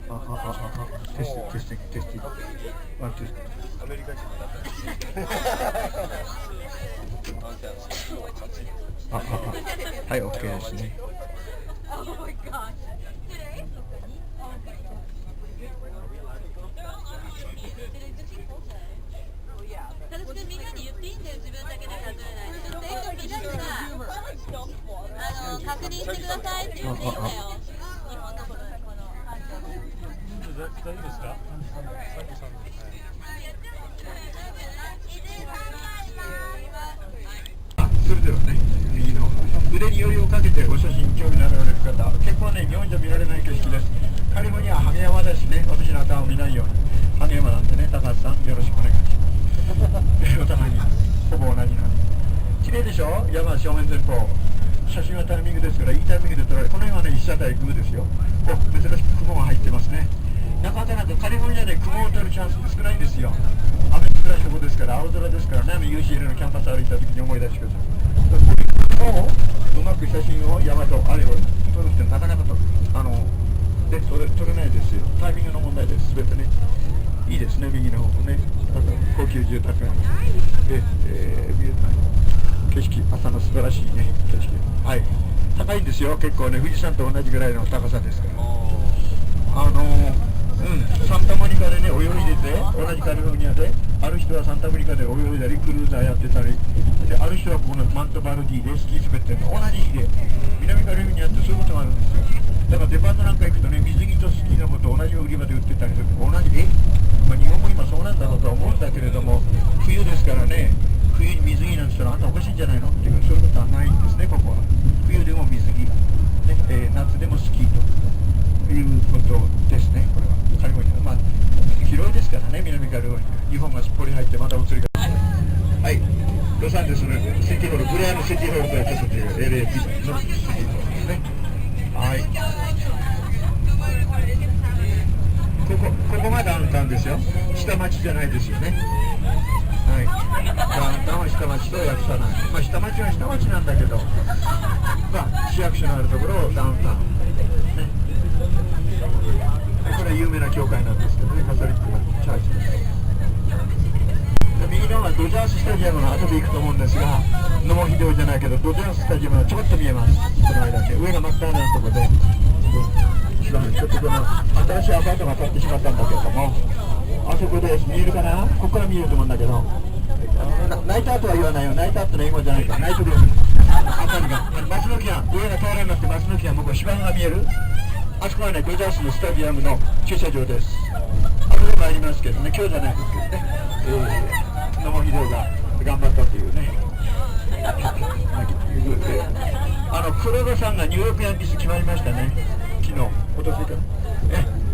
テスト、テスト、テスト。ワン、ツー。アメリカ人だった。はい、OK ですね。みんなに言っていいんだよ、自分だけで数えないで。全国見ながら確認してくださいって言っていいんだよ。日本のこの大丈夫ですか？それではね、右の腕によりをかけてご写真興味のある方、結構ね、日本じゃ見られない景色です。カリフォルニアはハゲ山だしね、私の頭を見ないようにハゲ山なんでね、高橋さんよろしくお願いします。お互いにほぼ同じなんで綺麗でしょ。山正面前方、写真はタイミングですからいいタイミングで撮られ、この辺はね被写体グーですよ。珍しく雲が入ってますね。なかなかカリフォルニアで雲を撮るチャンスって少ないんですよ。雨少ないとこですから、青空ですからね。UCL のキャンパス歩いた時に思い出してください。雲をうまく写真を山とあれを撮るってなかなか撮れないですよ。タイミングの問題です。全てねいいですね。右の方もね、高級住宅街で、見えた景色、朝の素晴らしいね景色。はい、高いんですよ。結構ね、富士山と同じぐらいの高さですから。サンタモニカでね泳いでて、同じカリフォルニアである人はサンタモニカで泳いだりクルーザーやってたりで、ある人はここのマントバルディでスキー滑ってるの。同じ日で南カリフォルニアってそういうことがあるんですよ。だからデパートなんか行くとね、水着とスキーのこと同じ売り場で売ってたりする。同じ日本も今そうなんだろうとは思うんだけれども、冬ですからね、冬に水着なんて言ったらあんたおかしいんじゃないのっていう、そういうことはないんですね。ここは冬でも水着、ね夏でもスキーということですね。これはカリフォルニア、広いですからね。南カリフォルニア、日本がすっぽり入ってまた移りがはい、ロサンゼルスのシティホール、ブレアのシティホールとはちょっと違う LA のシティホールですね。はい、ここがダウンタウンですよ。下町じゃないですよね。はい、ダウンタウンは下町と訳さない。下町は下町なんだけど、市役所のあるところをダウンタウン、ね、これは有名な教会なんですけどね、カトリックのチャーチです。右の方はドジャーススタジアムの後で行くと思うんですが、野茂英雄じゃないけどドジャーススタジアムがちょこっと見えます。この間で上が真っ赤なところで、ちょっとこの新しいアパートが建ってしまったんだけれども、あそこで見えるかな、ここから見えると思うんだけど、ナイトアートは言わないよ。ナイトアートの英語じゃないか、ナイトルーム、あたりが松の木が上が平らになって、松の木が向こう芝生が見える。あそこはね、ドジャースのスタジアムの駐車場です。あそこもありますけどね、今日じゃないですけどね、野茂英雄が頑張ったというね。黒田さんがニューヨークヤンキース決まりましたね、昨日、おとといか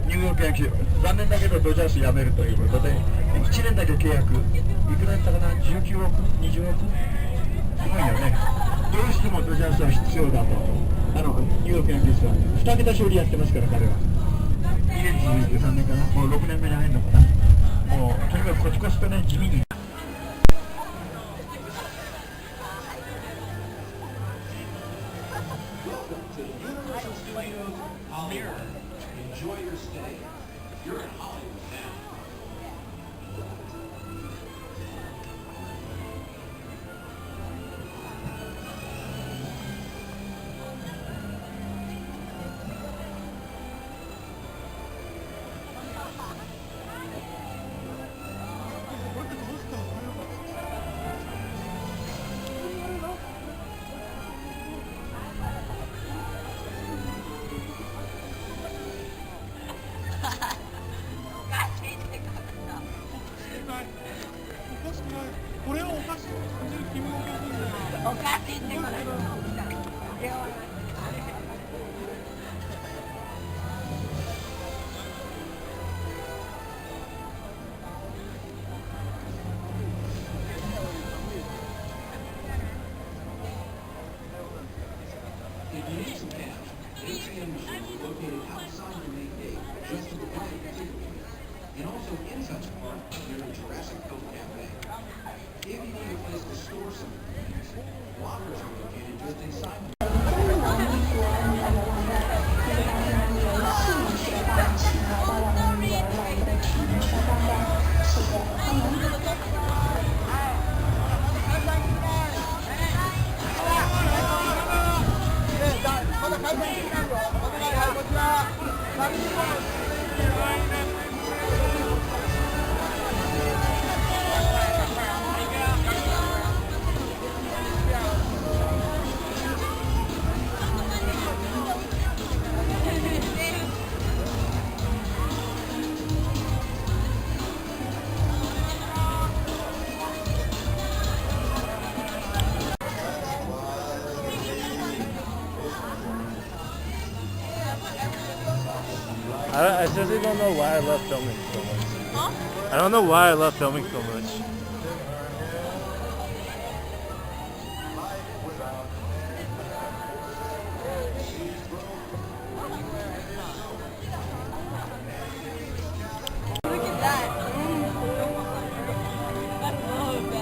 ニューヨークヤンキース、残念だけどドジャース辞めるということで、1年だけ契約、いくらだったかな、19億、20億、すごいよね。どうしてもドジャースは必要だと、ニューヨークヤンキースは2桁勝利やってますから、彼は。2年続いて3年かな、もう6年目に入るのかな。もうとにかくコツコツとね、地味に。Enjoy your stay. You're in Hollywood now. If you need some cash, ATM machines are located outside the main gate, just to the right of the ticket. And also inside the park, near the Jurassic Coast Cafe. If you need a place to store some things, lockers are located just inside the I seriously don't know why I love filming so much. Huh? I don't know why I love filming so much. Look at that. I love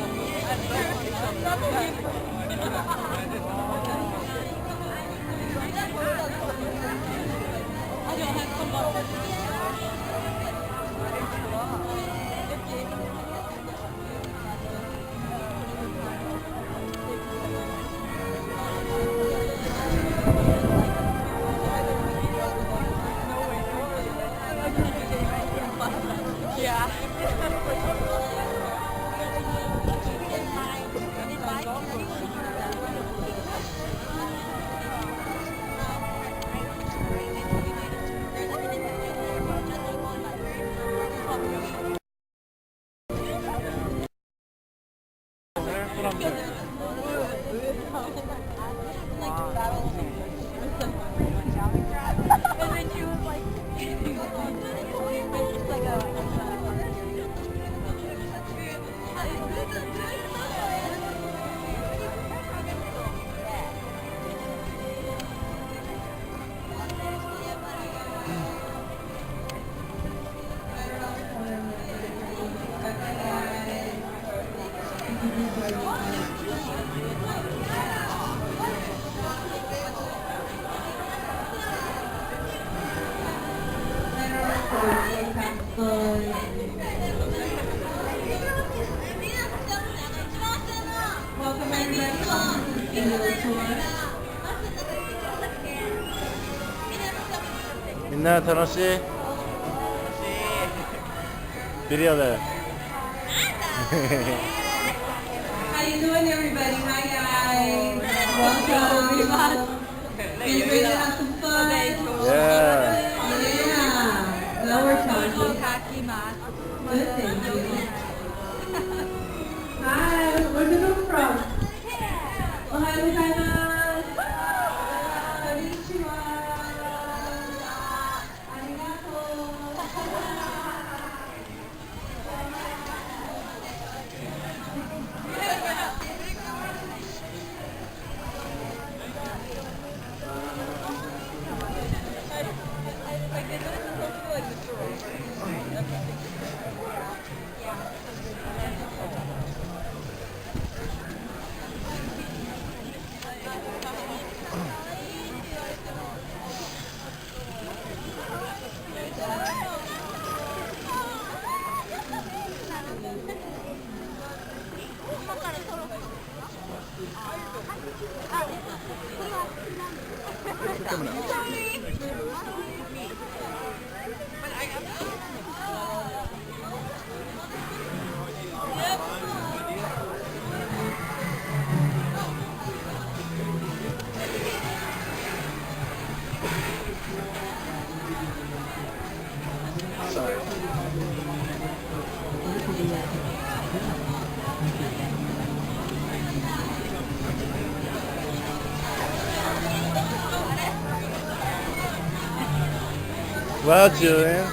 Welcome everybody to the tour. みんな楽しい？ビデオだよ。 How you doing, everybody? Hi, guys. Welcome. You ready to have some fun? Yeah. Yeah. Now we're talking. Good, thank you. Hi, where's the group from? Ohio gozaimasu. Konnichiwa. Arigato. Well, Julian.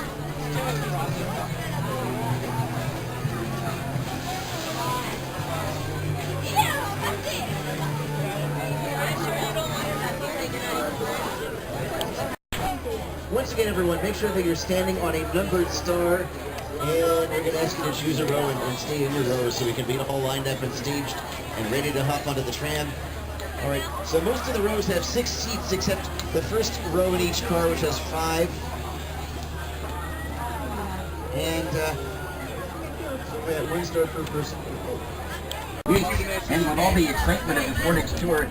Once again, everyone, make sure that you're standing on a numbered star, and we're going to ask you to choose a row and stay in your row so we can be all lined up and staged and ready to hop onto the tram. All right, so most of the rows have 6 seats except the first row in each car, which has 5. And we have 1 star per person. And with all the excitement of this morning's tour,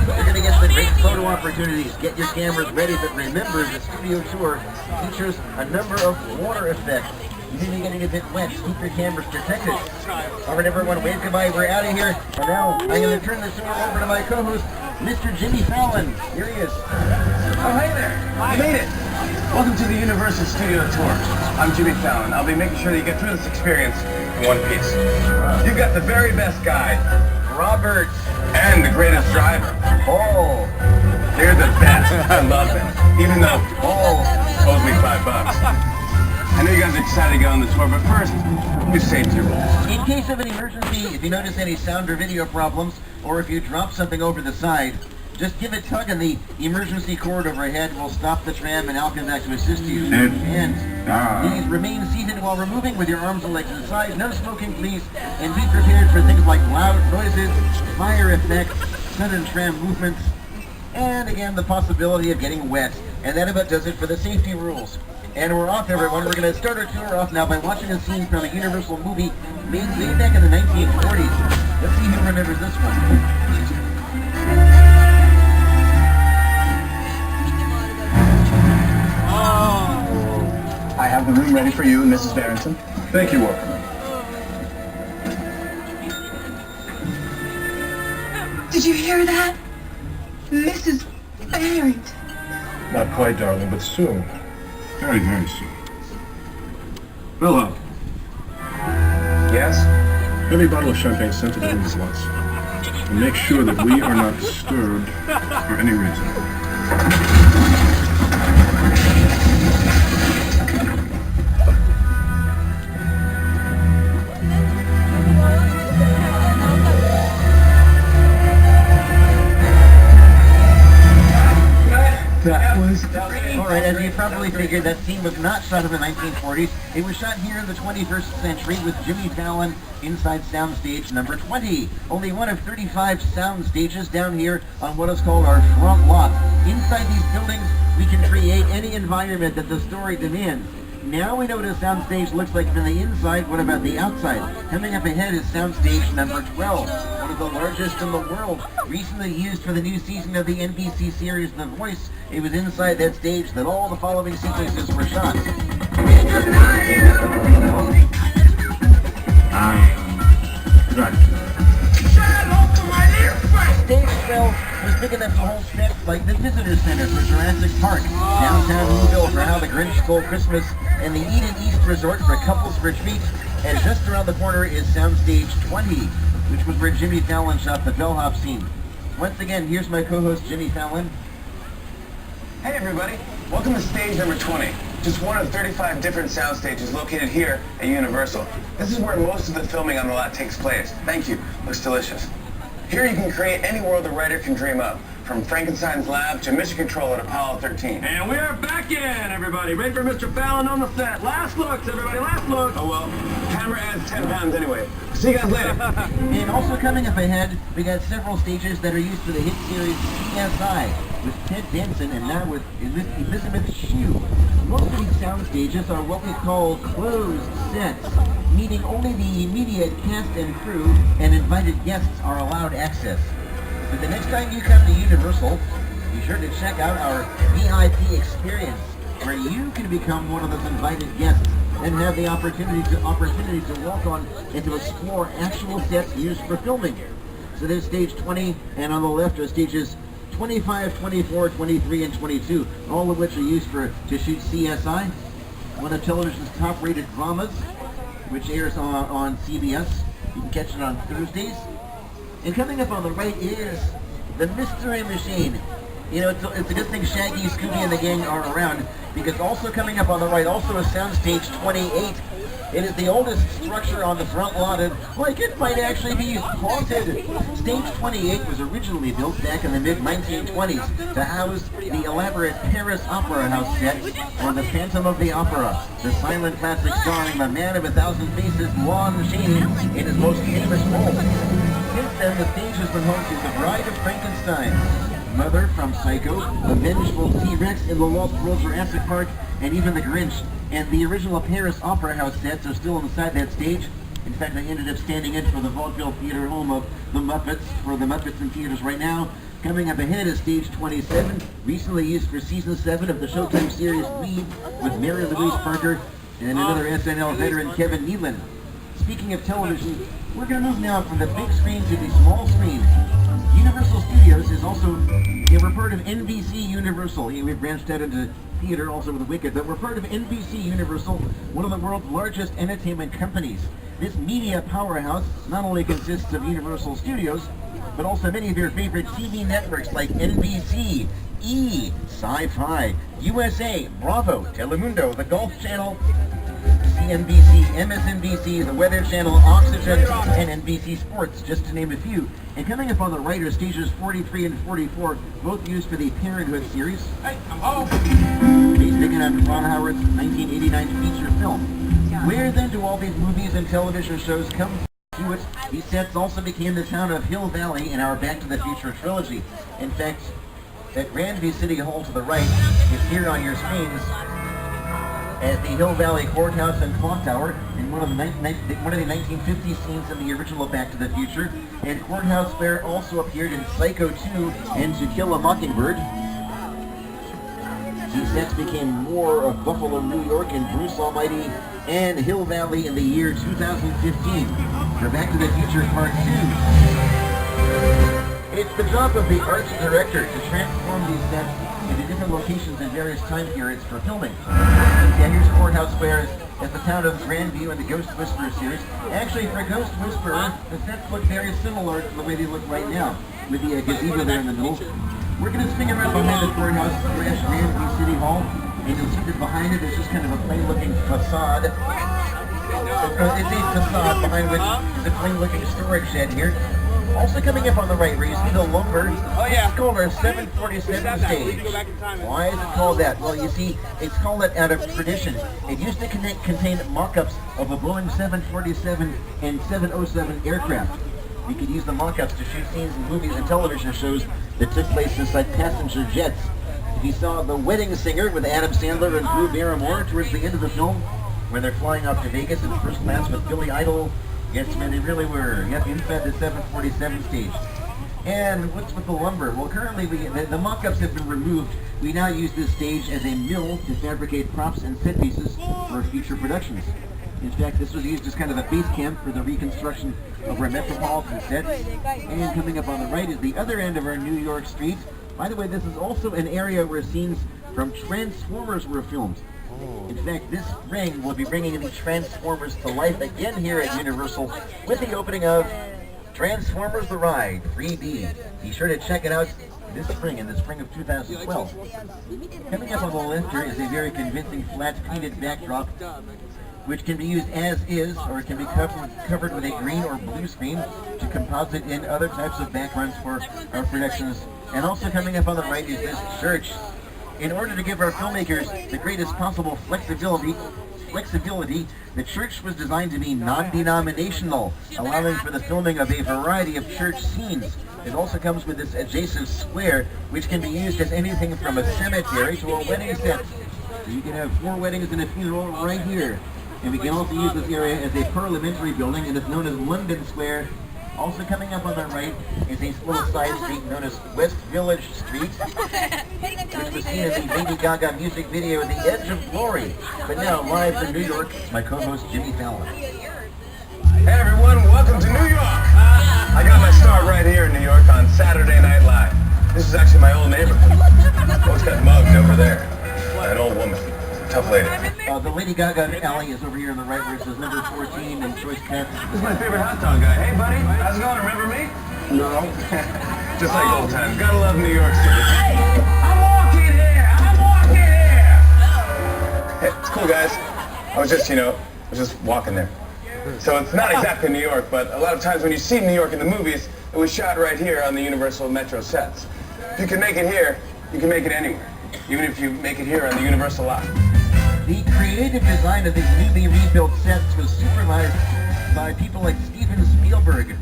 You're going to get some great photo opportunities. Get your cameras ready, but remember, the studio tour features a number of water effects. You may be getting a bit wet. Keep your cameras protected. All right, everyone, wave goodbye. We're out of here. For now, I'm going to turn the tour over to my co-host, Mr. Jimmy Fallon. Here he is. Oh, hey there. You made it. Welcome to the Universal Studio Tour. I'm Jimmy Fallon. I'll be making sure that you get through this experience in one piece. You've got the very best guide, Robert, and the greatest driver, Paul. They're the best. I love them. Even though Paul owes me $5. I know you guys are excited to get on the tour, but first, new safety rules. In case of an emergency, if you notice any sound or video problems, or if you drop something over the side, just give a tug and the emergency cord overhead will stop the tram and I'll come back to assist you. And please remain seated while removing with your arms and legs inside. No smoking, please. And be prepared for things like loud noises, fire effects, sudden tram movements, and again, the possibility of getting wet. And that about does it for the safety rules. And we're off, everyone. We're going to start our tour off now by watching a scene from a Universal movie made way back in the 1940s. Let's see who remembers this one. I have the room ready for you and Mrs. Barrington. Thank you, Walker. Did you hear that? Mrs. Barrington. Not quite, darling, but soon. Very, very soon. Hello. Yes? Every bottle of champagne sent to the room at once. And make sure that we are not disturbed for any reason. That was... Alright, as you probably figured, that scene was not shot in the 1940s. It was shot here in the 21st century with Jimmy Fallon inside soundstage number 20. Only one of 35 sound stages down here on what is called our front lot. Inside these buildings, we can create any environment that the story demands. Now we know what a soundstage looks like from the inside. What about the outside? Coming up ahead is soundstage number 12, one of the largest in the world. Recently used for the new season of the NBC series The Voice. It was inside that stage that all the following sequences were shot. Stage 12 was big enough to hold sets like the Visitor Center for Jurassic Park, downtown Louisville for How the Grinch Stole Christmas, and the Eden East Resort for couples retreat. And just around the corner is Soundstage 20, which was where Jimmy Fallon shot the bellhop scene. Once again, here's my co-host Jimmy Fallon. Hey everybody, welcome to stage number 20. Just one of 35 different sound stages located here at Universal. This is where most of the filming on the lot takes place. Thank you, looks delicious. Here you can create any world a writer can dream of, from Frankenstein's lab to Mission Control at Apollo 13. And we are back in, everybody. Ready for Mr. Fallon on the set. Last looks, everybody, last looks. Oh well, camera adds 10 pounds anyway. See you guys later. And also coming up ahead, we got several stages that are used for the hit series CSI with Ted Danson and now with Elizabeth Shue. Most of these sound stages are what we call closed sets, meaning only the immediate cast and crew and invited guests are allowed access. But the next time you come to Universal, be sure to check out our VIP experience, where you can become one of those invited guests and have the opportunity to walk on and to explore actual sets used for filming. So there's stage 20, and on the left are stages 25, 24, 23, and 22, all of which are used to shoot CSI, one of television's top-rated dramas, which airs on CBS. You can catch it on Thursdays. And coming up on the right is the Mystery Machine. You know, it's a good thing Shaggy, Scooby, and the gang are around, because also coming up on the right also is Soundstage 28. It is the oldest structure on the front lot, and like it might actually be haunted. Stage 28 was originally built back in the mid-1920s to house the elaborate Paris Opera House set for The Phantom of the Opera, the silent classic starring the man of 1,000 faces, Lon Chaney, in his most famous role. Since then, the stage has been home to The Bride of Frankenstein, Mother from Psycho, The Vengeful T-Rex in the Lost World Jurassic Park, and even The Grinch. And the original Paris Opera House sets are still inside that stage. In fact, I ended up standing in for the vaudeville theater home of the Muppets, for the Muppets in theaters right now. Coming up ahead is stage 27, recently used for season 7 of the Showtime series Weed with Mary Louise Parker and another SNL veteran, Kevin Nealon. Speaking of television, we're going to move now from the big screen to the small screen. Universal Studios is also, we're part of NBC Universal. We've branched out into theater also with Wicked, but we're part of NBC Universal, one of the world's largest entertainment companies. This media powerhouse not only consists of Universal Studios, but also many of your favorite TV networks like NBC, E, Sci-Fi, USA, Bravo, Telemundo, the Golf Channel, CNBC, MSNBC, the Weather Channel, Oxygen, and NBC Sports, just to name a few. And coming up on the right are stages 43 and 44, both used for the Parenthood series. Hey, I'm home. He's taken out Ron Howard's 1989 feature film. Where then do all these movies and television shows come to it? These sets also became the town of Hill Valley in our Back to the Future trilogy. In fact, that Grandview City Hall to the right is here on your screens as the Hill Valley Courthouse and Clock Tower in one of the 1950 scenes in the original Back to the Future. And Courthouse Square also appeared in Psycho 2 and To Kill a Mockingbird. These sets became more of Buffalo, New York, and Bruce Almighty and Hill Valley in the year 2015 for Back to the Future Part 2. It's the job of the arts director to transform these sets into different locations in various time periods for filming. Yeah, here's Courthouse Square as the town of Grandview in the Ghost Whisperer series. Actually, for Ghost Whisperer, the sets look very similar to the way they look right now, with the gazebo there in the middle. We're going to swing around behind the courthouse, Grandview City Hall, and you'll see that behind it is just kind of a plain-looking facade. It's a facade behind which is a plain-looking storage shed here. Also coming up on the right where you see the lumber, it's called our 747 stage. Why is it called that? Well, you see, it's called that out of tradition. It used to contain mock-ups of a Boeing 747 and 707 aircraft. We could use the mock-ups to shoot scenes in movies and television shows that took place inside passenger jets. If you saw The Wedding Singer with Adam Sandler and Drew Barrymore towards the end of the film, where they're flying off to Vegas in first class with Billy Idol, yes, man, they really were. Yep, inside the 747 stage. And what's with the lumber? Well, currently the mock-ups have been removed. We now use this stage as a mill to fabricate props and set pieces for future productions. In fact, this was used as kind of a base camp for the reconstruction of our metropolitan sets. And coming up on the right is the other end of our New York street. By the way, this is also an area where scenes from Transformers were filmed. In fact, this spring we'll be bringing the Transformers to life again here at Universal with the opening of Transformers The Ride 3D. Be sure to check it out this spring, in the spring of 2012. Coming up on the left here is a very convincing flat painted backdrop, which can be used as is, or it can be covered with a green or blue screen to composite in other types of backgrounds for our productions. And also coming up on the right is this church. In order to give our filmmakers the greatest possible flexibility, the church was designed to be non-denominational, allowing for the filming of a variety of church scenes. It also comes with this adjacent square, which can be used as anything from a cemetery to a wedding set. So you can have 4 weddings and a funeral right here. And we can also use this area as a parliamentary building, and it's known as London Square. Also coming up on the right is a little side street known as West Village Street, which was seen in the Lady Gaga music video The Edge of Glory. But now, live from New York, my co-host Jimmy Fallon. Hey everyone, welcome to New York. I got my start right here in New York on Saturday Night Live. This is actually my old neighborhood. What's got mugged over there? An old woman. Tough lady. The Lady Gaga alley is over here on the right where it says number 14 and Choice Pets. This is my favorite hot dog guy. Hey buddy, how's it going? Remember me? No. Just like old times. Gotta love New York City. Hey, I'm walking here! Hey, it's cool guys. I was just walking there. So it's not exactly New York, but a lot of times when you see New York in the movies, it was shot right here on the Universal Metro sets. If you can make it here, you can make it anywhere. Even if you make it here on the Universal lot. The creative design of these newly rebuilt sets was supervised by people like Steven Spielberg.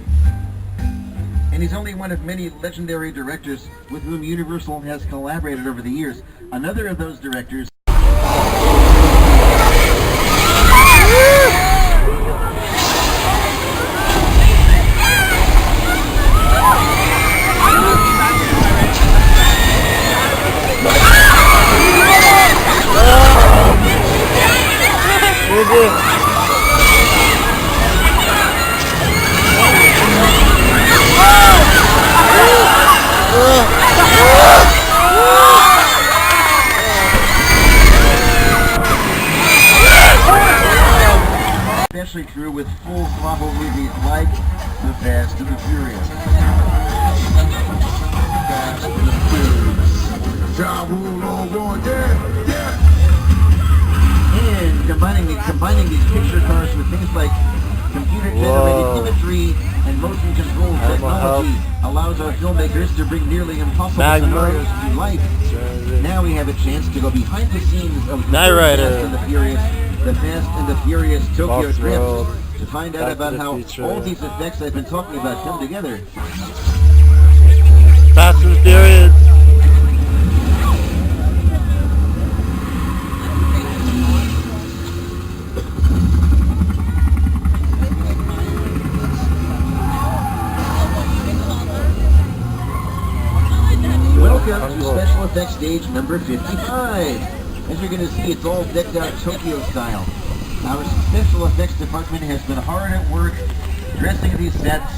And he's only one of many legendary directors with whom Universal has collaborated over the years. Another of those directors especially true with full throttle movies like The Fast and the Furious. Fast and the Furious. Ja Rule all one, yeah, yeah. And combining these picture cars with things like computer-generated imagery and motion control technology allows our filmmakers to bring nearly impossible scenarios to life. Now we have a chance to go behind the scenes of the Fast and the Furious Tokyo trips to find out about how all these effects I've been talking about come together. Fast and Furious. Welcome to special effects stage number 55. As you're going to see, it's all decked out Tokyo style. Our special effects department has been hard at work dressing these sets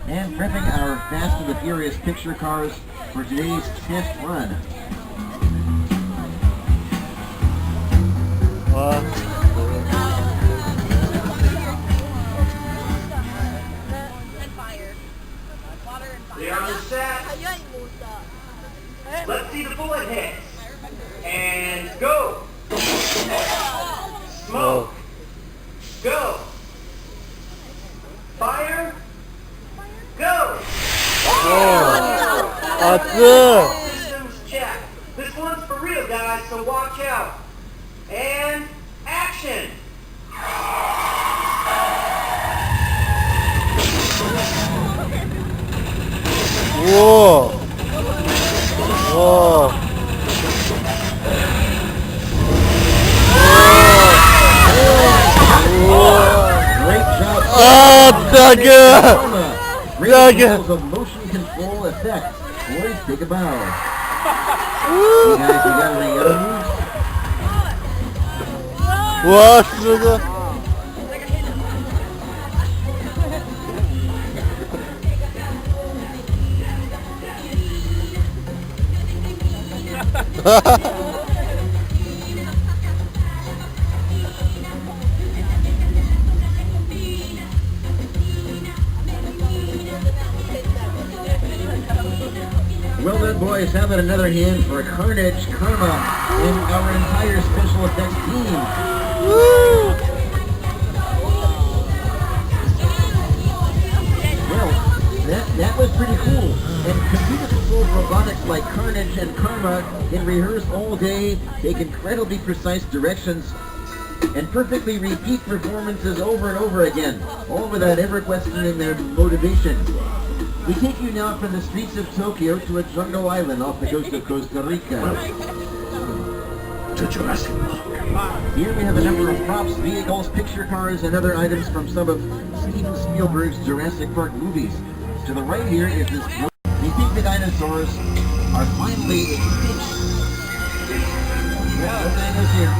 and prepping our Fast and the Furious picture cars for today's test run. They are on set. Let's see the bullet hits. And go. Smoke. Go. Fire. Go. Systems check. This one's for real, guys, so watch out. And action. Whoa! Whoa! Great job. Great examples of motion control effects. Boys, take a bow. You guys, you got any other moves? What? Sugar? Well then, boys, how about another hand for Carnage, Karma, and our entire special effects team? Well, that was pretty cool. And computer-controlled robotics like Carnage and Karma can rehearse all day, take incredibly precise directions, and perfectly repeat performances over and over again, all without ever questioning their motivation. We take you now from the streets of Tokyo to a jungle island off the coast of Costa Rica. To Jurassic Park. Here we have a number of props, vehicles, picture cars, and other items from some of Steven Spielberg's Jurassic Park movies. To the right here is this. We think the dinosaurs are finally extinct. Yeah, the dinosaurs here.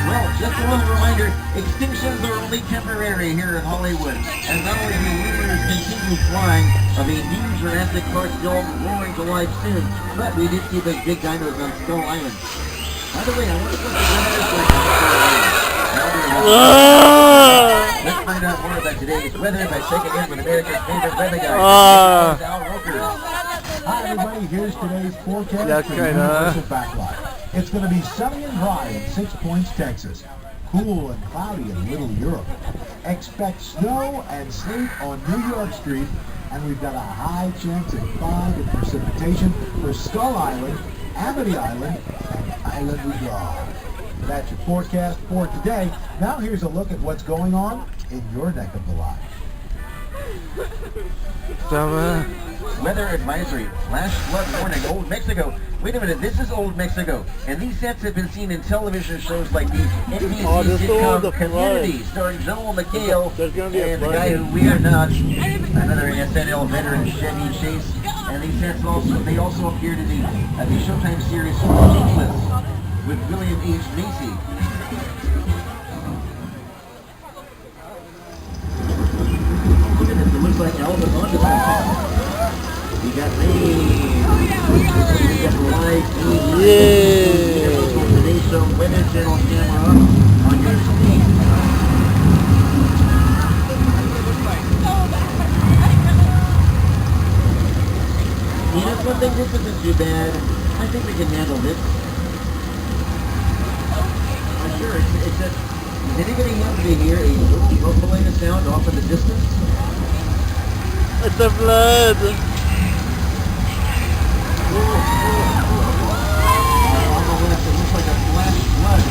Well, just a little reminder, extinctions are only temporary here in Hollywood, as not only do rumors continue flying of a new Jurassic Park film roaring to life soon, but we did see those big dinos on Skull Island. By the way, I wonder what the weather is like on Skull Island. Let's find out more about today's weather by checking in with America's favorite weather guy, Al Roker. Hi everybody, here's today's forecast for the Universal Backlot. It's going to be sunny and dry in 6 Points, Texas. Cool and cloudy in Little Europe. Expect snow and sleet on New York Street, and we've got a high chance of fog and precipitation for Skull Island, Amity Island, and Island Regarde. That's your forecast for today. Now here's a look at what's going on in your neck of the line. Weather advisory, flash flood warning, Old Mexico. Wait a minute, this is Old Mexico, and these sets have been seen in television shows like the NBC sitcom Community, starring Joel McHale and the guy who we are not, another SNL veteran, Chevy Chase. And these sets they also appeared in the Showtime series Shameless with William H. Macy. It looks like Elvis onto something. We got rain. We got live TV. Today's show Weather Channel camera on your screen. You know something? This isn't too bad. I think we can handle this. Sure, it's just, does anybody happen to hear a little rumbling sound off in the distance? It's a flood! It looks like a flash flood.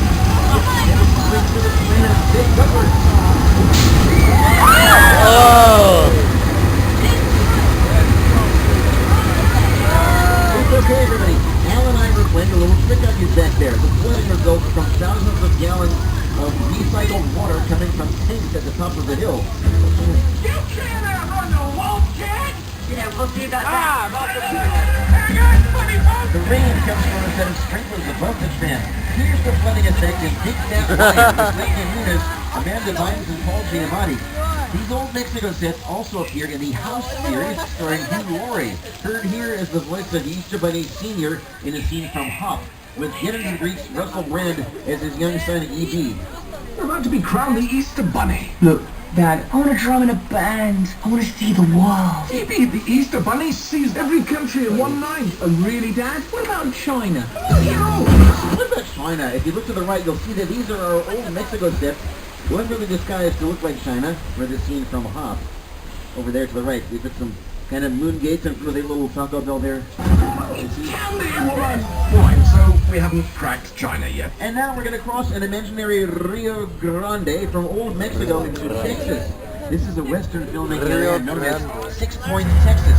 Oh! It's okay, everybody. Al and I were playing a little trick on you back there. The flooding results from thousands of gallons of recycled water coming from sinks at the top of the hill. You can't outrun the wolf, kid! Yeah, we'll see about that. The rain comes from a set of sprinklers above the tram. Here's the flooding effect in Big Fat Lion with Lake Nunes, Amanda Bynes, and Paul Giamatti. These Old Mexico sets also appeared in the House series starring Hugh Laurie, heard here as the voice of Easter Bunny Sr. in a scene from Hop, with Kennedy Greek's Russell Brand as his young son E.B. We're about to be crowned the Easter Bunny. Look, Dad, I want to drum in a band. I want to see the world. Maybe the Easter Bunny sees every country in one night. Oh, really, Dad? What about China? What about China? If you look to the right, you'll see that these are our Old Mexico sets. One really disguised to look like China, for the scene from Hop. Over there to the right, we put some kind of moon gates in front of the little Taco Bell there. Fine, so we haven't cracked China yet. And now we're going to cross an imaginary Rio Grande from Old Mexico into Texas. This is a western filming area known as 6 Points, Texas.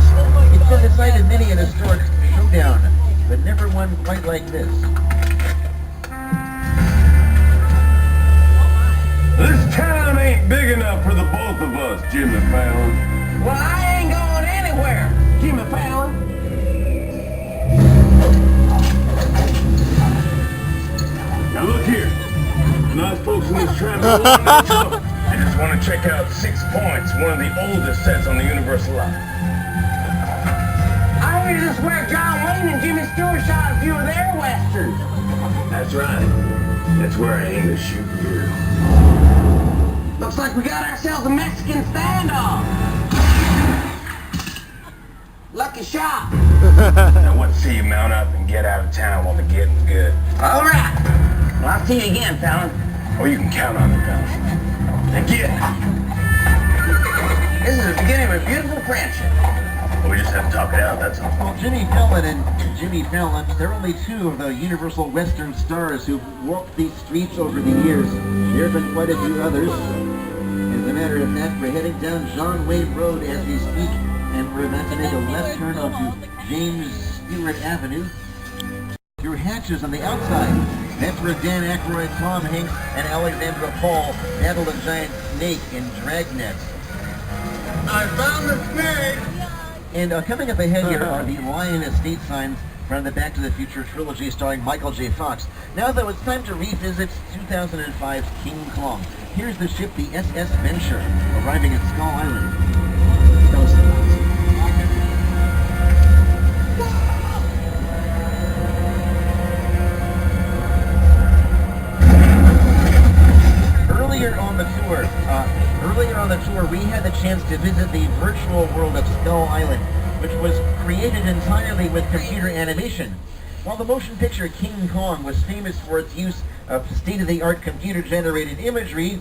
It's been the site of many an historic showdown, but never one quite like this. This town ain't big enough for the both of us, Jimmy Fallon. Well, I ain't going anywhere, Jimmy Fallon. Now look here. Nice folks in this tram. I just want to check out 6 Points, one of the oldest sets on the Universal line. I heard this where John Wayne and Jimmy Stewart shot a few of their westerns. That's right. That's where I aim to shoot you. Looks like we got ourselves a Mexican standoff. Lucky shot. Now what say you mount up and get out of town while the getting's good? All right. Well, I'll see you again, Fallon. Oh, you can count on it, Fallon. Now get. This is the beginning of a beautiful friendship. Well, we just have to talk it out, that's all. Well, Jimmy Fallon and Jimmy Fallon, they're only two of the Universal Western stars who've walked these streets over the years. There have been quite a few others. As a matter of fact, we're heading down John Wayne Road as we speak, and we're about to make a left turn onto James Stewart Avenue through hatches on the outside. That's where Dan Aykroyd, Tom Hanks, and Alexandra Paul battle a giant snake in dragnets. I found the snake! And coming up ahead here are the Lion Estate signs from the Back to the Future trilogy starring Michael J. Fox. Now, though, it's time to revisit 2005's King Kong. Here's the ship, the SS Venture, arriving at Skull Island. Earlier on the tour, we had the chance to visit the virtual world of Skull Island, which was created entirely with computer animation. While the motion picture King Kong was famous for its use of state-of-the-art computer-generated imagery,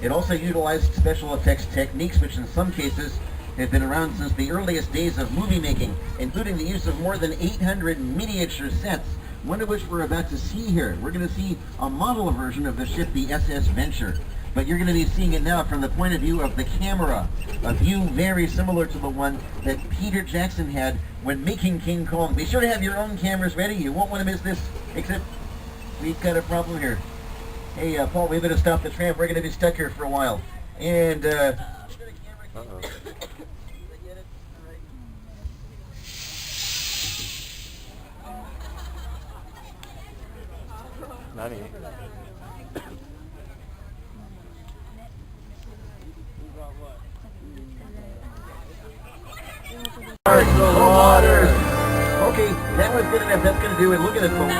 it also utilized special effects techniques which in some cases have been around since the earliest days of movie making, including the use of more than 800 miniature sets, one of which we're about to see here. We're going to see a model version of the ship, the SS Venture. But you're going to be seeing it now from the point of view of the camera, a view very similar to the one that Peter Jackson had when making King Kong. Be sure to have your own cameras ready. You won't want to miss this, except we've got a problem here. Hey, Paul, we better stop the tram. We're going to be stuck here for a while. And, Nani? the waters. Okay, that was good enough. That's going to do it. Look at it, folks.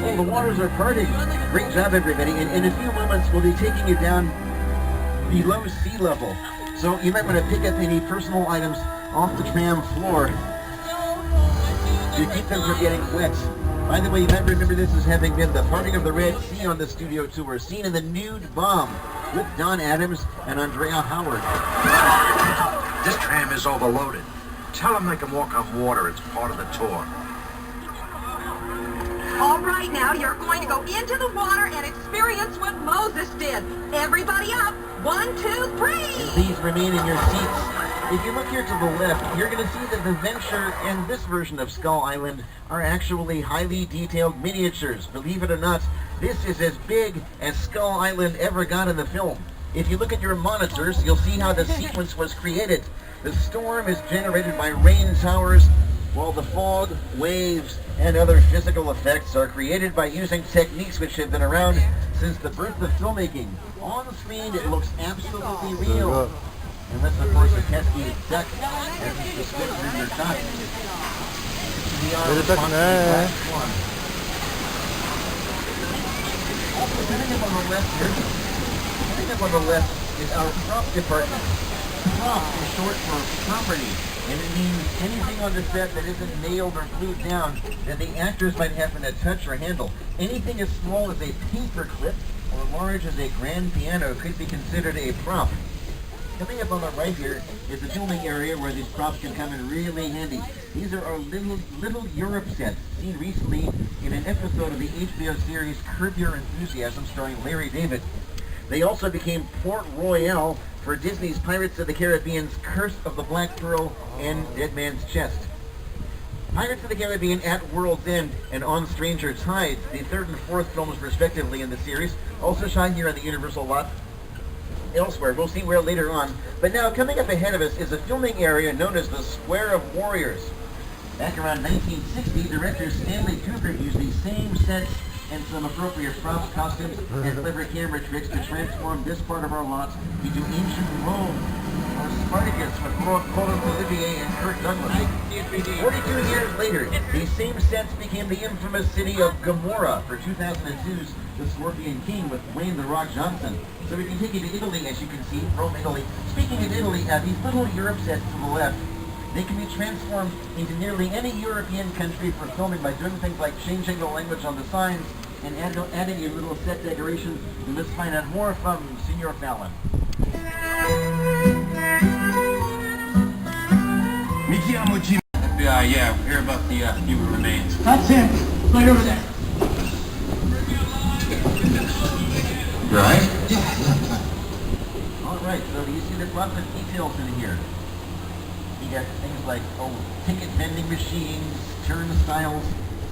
Oh, the waters are parting. Great job, everybody. And in a few moments, we'll be taking you down below sea level. So you might want to pick up any personal items off the tram floor to keep them from getting wet. By the way, you might remember this as having been the parting of the Red Sea on the studio tour, seen in the Nude Bomb with Don Adams and Andrea Howard. This tram is overloaded. Tell them they can walk on water. It's part of the tour. All right, now you're going to go into the water and experience what Moses did. Everybody up. 1, 2, 3. And please remain in your seats. If you look here to the left, you're going to see that the Venture and this version of Skull Island are actually highly detailed miniatures. Believe it or not, this is as big as Skull Island ever got in the film. If you look at your monitors, you'll see how the sequence was created. The storm is generated by rain towers, while the fog, waves, and other physical effects are created by using techniques which have been around since the birth of filmmaking. On the screen, it looks absolutely real. Unless, of course, a cascaded duck hasn't suspended in your shot. Also, coming up on the left here, coming up on the left is our prop department. Prop is short for property, and it means anything on the set that isn't nailed or glued down that the actors might happen to touch or handle. Anything as small as a paper clip or large as a grand piano could be considered a prop. Coming up on the right here is the filming area where these props can come in really handy. These are our little Europe sets, seen recently in an episode of the HBO series Curb Your Enthusiasm starring Larry David. They also became Port Royale for Disney's Pirates of the Caribbean's Curse of the Black Pearl and Dead Man's Chest. Pirates of the Caribbean at World's End and On Stranger Tides, the third and fourth films respectively in the series, also shine here on the Universal lot. Elsewhere, we'll see where later on. But now, coming up ahead of us is a filming area known as the Square of Warriors. Back around 1960, director Stanley Kubrick used these same sets and some appropriate props, costumes, and clever camera tricks to transform this part of our lot into ancient Rome, or Spartacus with Laurent Olivier and Kirk Douglas. 42 years later, these same sets became the infamous city of Gomorrah for 2002's The Scorpion King with Dwayne "The Rock" Johnson. So we can take you to Italy, as you can see, Rome, Italy. Speaking of Italy, these little Europe sets to the left, they can be transformed into nearly any European country for filming by doing things like changing the language on the signs and adding your little set decorations. And let's find out more from Senior Fallon. Yeah, we'll hear about the human remains. That's him. Right over there. Right? Alright, so you see there's lots of details in here. You got things like, ticket vending machines, turnstiles,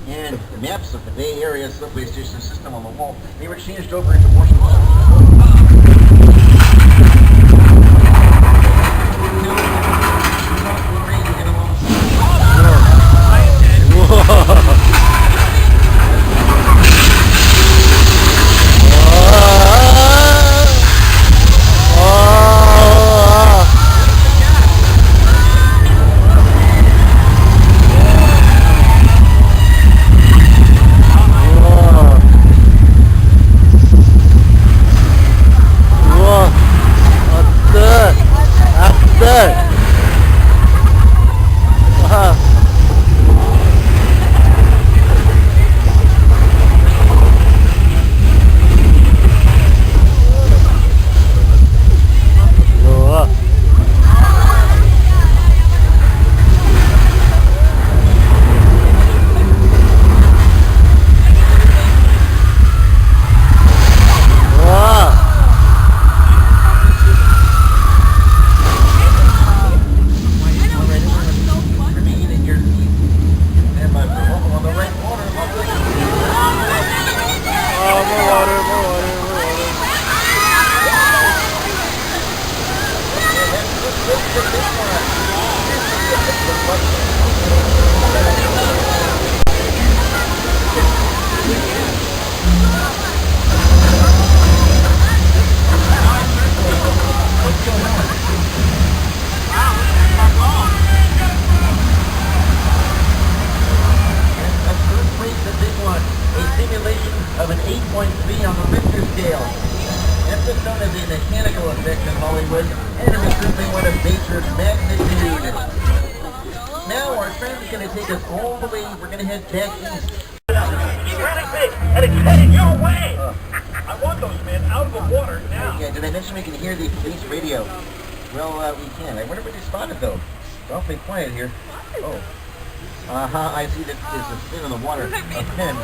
and maps of the Bay Area subway station system on the wall. They were changed over into Washington. of an 8.3 on the Richter scale. That's what's known as a mechanical effect in Hollywood, and it was simply one of nature's magnitude. Now our friend is going to take us all the way. We're going to head back east. It's really big, and it's headed your way. I want those men out of the water now. Yeah, did I mention we can hear the police radio? Well, we can. I wonder what they spotted, though. It's awfully quiet here. Oh. I see that there's a fin in the water. A fin.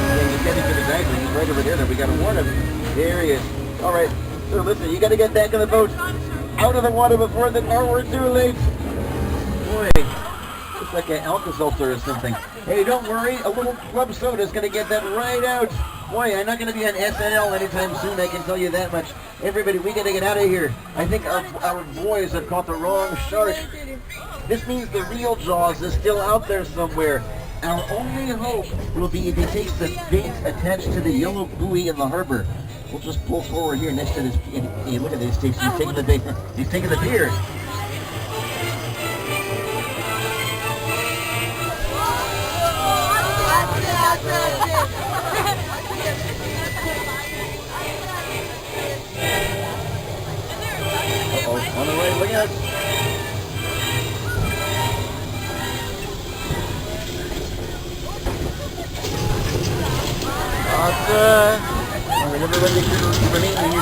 Yeah, he's heading for the diver. He's right over there. We got to warn him. There he is. All right. So listen, you got to get back in the boat. Out of the water before we're too late. Boy, it's like an Alka-Seltzer or something. Hey, don't worry. A little club soda is going to get that right out. Boy, I'm not going to be on SNL anytime soon, I can tell you that much. Everybody, we got to get out of here. I think our boys have caught the wrong shark. This means the real Jaws is still out there somewhere. Our only hope will be if he takes the bait attached to the yellow buoy in the harbor. We'll just pull forward here next to this. Hey, look at this. He's taking the bait. He's taking the pier. Uh-oh, on the way, look out. Remember when they remain in your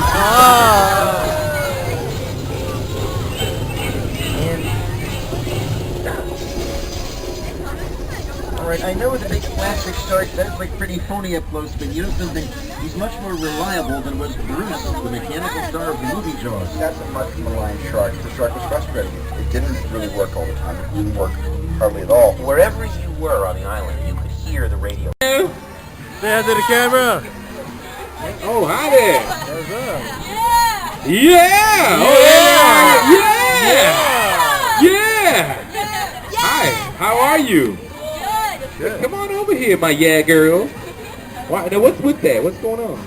Alright, I know the big plastic shark, that's like pretty phony up close, but you know something? He's much more reliable than was Bruce, the mechanical star of the movie Jaws. That's a much maligned shark. The shark was frustrating. It didn't really work all the time. It didn't work hardly at all. Wherever you were on the island, you could hear the radio. Say hi to the camera. Oh, hi there. What's up? Yeah. Oh, yeah. Yeah. Hi. How are you? Good. Come on over here, my girl. Why, now what's with that? What's going on?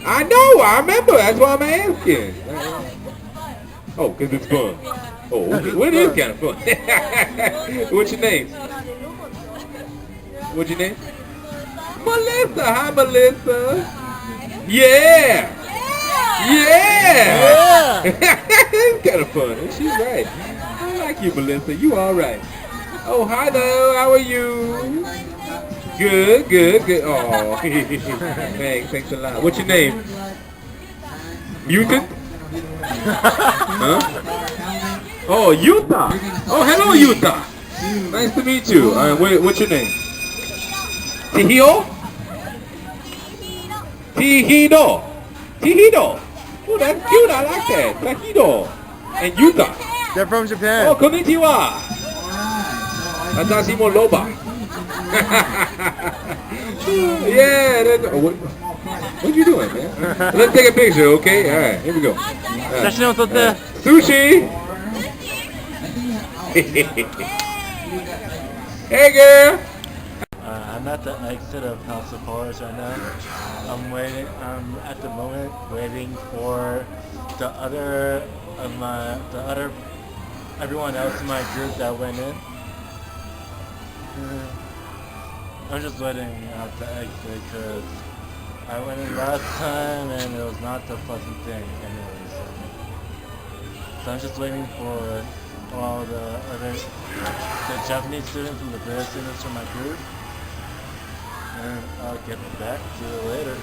I know. I remember. That's why I'm asking. Oh, because it's fun. Oh, okay. Well, it is kind of fun. What's your name? What's your name? Melissa. Hi, Melissa. Yeah. Yeah. It's kind of fun. She's right. I like you, Melissa. You all right. Oh, hi there. How are you? Good, good, good. Oh, thanks a lot. What's your name? Mutant? Huh? Oh, Utah. Oh, hello, Utah. Nice to meet you. What's your name? Tihio? Tihido. Tihido. Oh, that's cute. I like that. Tahido. And Utah. They're from Japan. Oh, konnichiwa. Atashimo Loba. Yeah, what you doing, man? Let's take a picture, okay? All right, here we go. Sushi. Hey, girl. I'm at the exit of House of Horrors right now. I'm at the moment waiting for everyone else in my group that went in. I'm just waiting at the exit because I went in last time and it was not the pleasant thing anyways. So I'm just waiting for all the Japanese students and the British students from my group. And I'll get back to you later.